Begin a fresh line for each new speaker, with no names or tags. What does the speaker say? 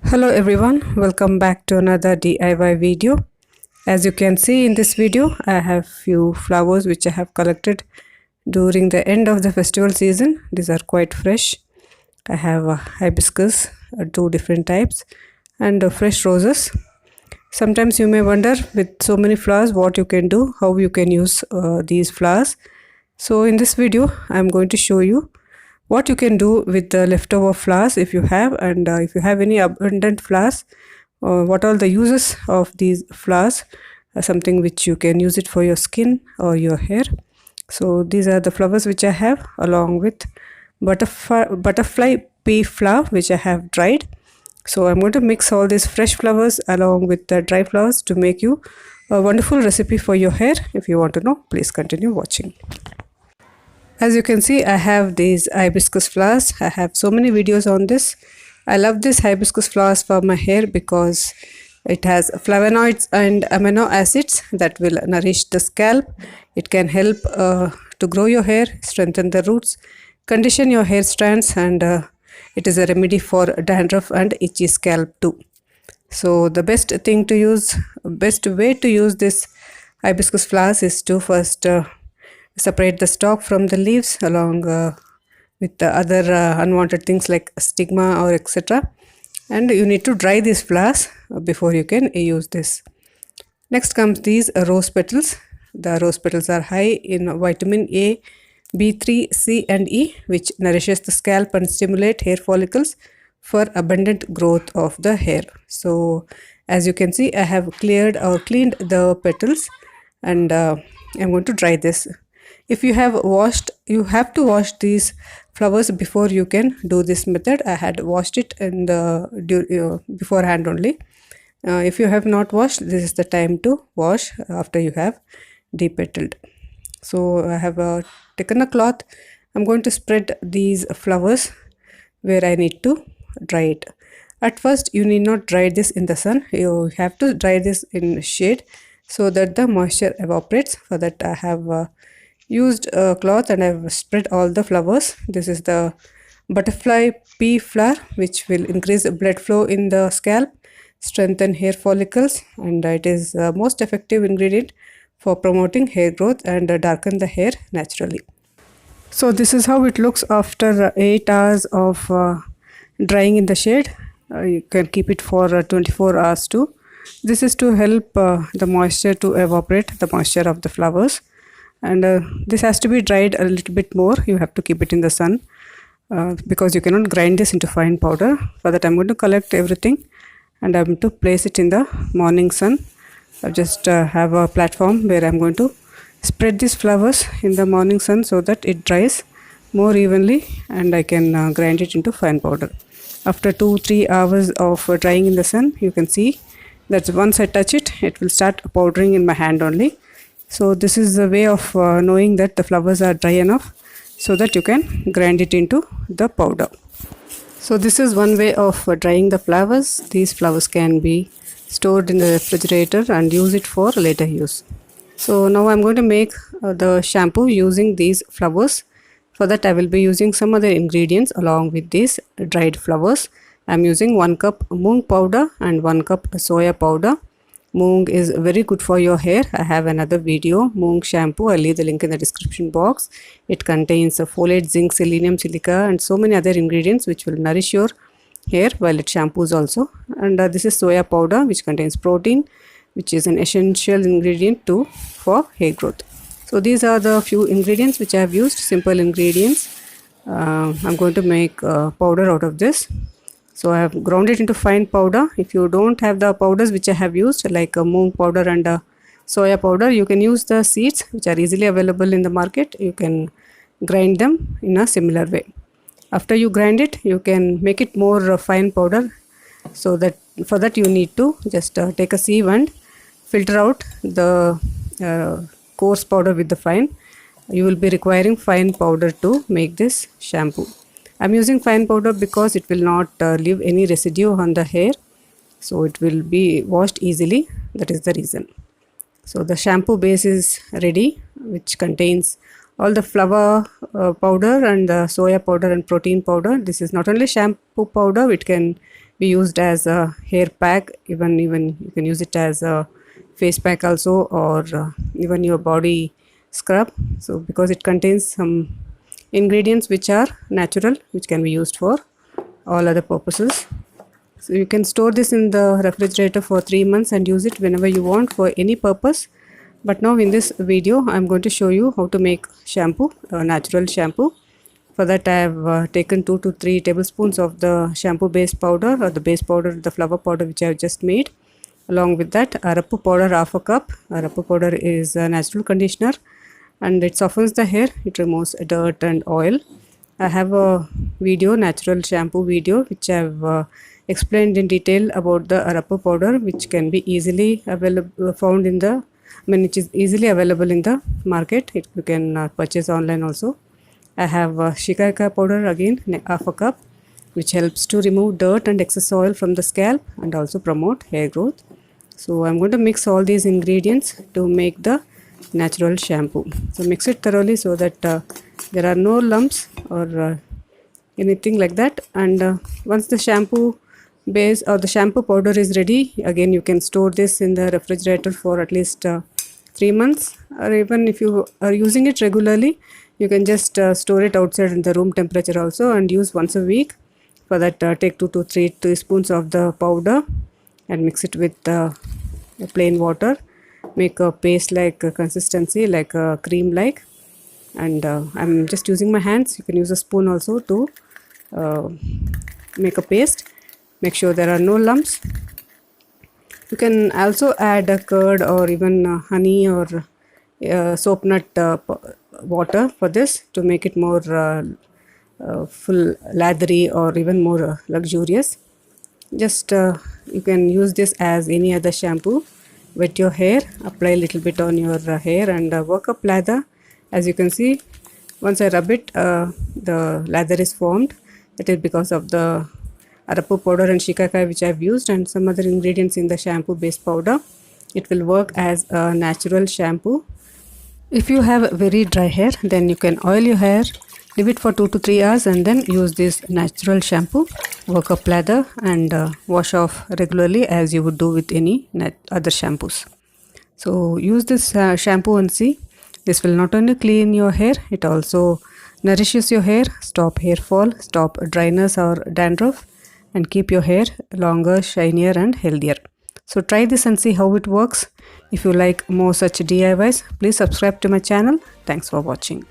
Hello everyone, welcome back to another DIY video. As you can see in this video, I have few flowers which I have collected during the end of the festival season. These are quite fresh. I have hibiscus, two different types, and fresh roses. Sometimes you may wonder with so many flowers what you can do, how you can use these flowers. So in this video, I am going to show you what you can do with the leftover flowers if you have, and if you have any abundant flowers, what are the uses of these flowers, something which you can use it for your skin or your hair. So these are the flowers which I have, along with butterfly pea flower which I have dried. So I'm going to mix all these fresh flowers along with the dry flowers to make you a wonderful recipe for your hair. If you want to know, please continue watching. As you can see, I have these hibiscus flowers. I have so many videos on this. I love this hibiscus flowers for my hair because it has flavonoids and amino acids that will nourish the scalp. It can help to grow your hair, strengthen the roots, condition your hair strands, and it is a remedy for dandruff and itchy scalp too. So the best way to use this hibiscus flowers is to first separate the stalk from the leaves along with the other unwanted things like stigma or etc. And you need to dry these flowers before you can use this. Next comes these rose petals. The rose petals are high in vitamin A, B3, C and E, which nourishes the scalp and stimulate hair follicles for abundant growth of the hair. So as you can see, I have cleaned the petals, and I'm going to dry this. If you have washed, you have to wash these flowers before you can do this method. I had washed it in the beforehand only. If you have not washed, this is the time to wash after you have depetaled. So I have taken a cloth. I'm going to spread these flowers where I need to dry it. At first, you need not dry this in the sun. You have to dry this in shade so that the moisture evaporates. For that, I have used a cloth and I've spread all the flowers. This is the butterfly pea flower, which will increase blood flow in the scalp, strengthen hair follicles, and it is the most effective ingredient for promoting hair growth and darken the hair naturally. So this is how it looks after 8 hours of drying in the shade. You can keep it for 24 hours too. This is to help the moisture to evaporate, the moisture of the flowers. And this has to be dried a little bit more. You have to keep it in the sun because you cannot grind this into fine powder. For that, I'm going to collect everything and I'm going to place it in the morning sun. I just have a platform where I'm going to spread these flowers in the morning sun so that it dries more evenly and I can grind it into fine powder. After 2-3 hours of drying in the sun, you can see that once I touch it, it will start powdering in my hand only. So this is a way of knowing that the flowers are dry enough so that you can grind it into the powder. So this is one way of drying the flowers. These flowers can be stored in the refrigerator and use it for later use. So now I'm going to make the shampoo using these flowers. For that, I will be using some other ingredients along with these dried flowers. I'm using 1 cup moong powder and 1 cup soya powder. Moong is very good for your hair. I have another video, moong shampoo. I'll leave the link in the description box. It contains folate, zinc, selenium, silica and so many other ingredients which will nourish your hair while it shampoos also. And this is soya powder, which contains protein, which is an essential ingredient too for hair growth. So these are the few ingredients which I have used, simple ingredients. I'm going to make powder out of this. So I have ground it into fine powder. If you don't have the powders which I have used, like moong powder and soya powder, you can use the seeds which are easily available in the market. You can grind them in a similar way. After you grind it, you can make it more fine powder. So that for that you need to just take a sieve and filter out the coarse powder with the fine. You will be requiring fine powder to make this shampoo. I'm using fine powder because it will not leave any residue on the hair. So it will be washed easily. That is the reason. So the shampoo base is ready, which contains all the flower powder and the soya powder and protein powder. This is not only shampoo powder, it can be used as a hair pack, even you can use it as a face pack also, or even your body scrub. So because it contains some ingredients which are natural, which can be used for all other purposes. So you can store this in the refrigerator for 3 months and use it whenever you want for any purpose. But now in this video I'm going to show you how to make shampoo, natural shampoo. For that I have taken 2 to 3 tablespoons of the shampoo base powder, or the base powder, the flower powder which I have just made. Along with that, arappu powder half a cup. Arappu powder is a natural conditioner and it softens the hair, it removes dirt and oil. I have a video, natural shampoo video, which I have explained in detail about the arappu powder, which can be easily available, found in the, it is easily available in the market. You can purchase online also. I have shikakai powder, again half a cup, which helps to remove dirt and excess oil from the scalp and also promote hair growth. So I'm going to mix all these ingredients to make the natural shampoo. So mix it thoroughly so that there are no lumps or anything like that. And once the shampoo base or the shampoo powder is ready, again you can store this in the refrigerator for at least 3 months, or even if you are using it regularly, you can just store it outside in the room temperature also and use once a week. For that, take 2 to 3 teaspoons of the powder and mix it with plain water. Make a paste like consistency, like a cream like. And I'm just using my hands. You can use a spoon also to make a paste. Make sure there are no lumps. You can also add a curd or even honey or soap nut water for this to make it more full lathery or even more luxurious. Just you can use this as any other shampoo. Wet your hair, apply a little bit on your hair and work up lather. As you can see, once I rub it, the lather is formed. That is because of the arappu powder and shikakai which I have used and some other ingredients in the shampoo base powder. It will work as a natural shampoo. If you have very dry hair, then you can oil your hair, leave it for 2 to 3 hours and then use this natural shampoo. Work up lather and wash off regularly as you would do with any other shampoos. So use this shampoo and see. This will not only clean your hair, it also nourishes your hair, stop hair fall, stop dryness or dandruff, and keep your hair longer, shinier and healthier. So try this and see how it works. If you like more such DIYs, please subscribe to my channel. Thanks for watching.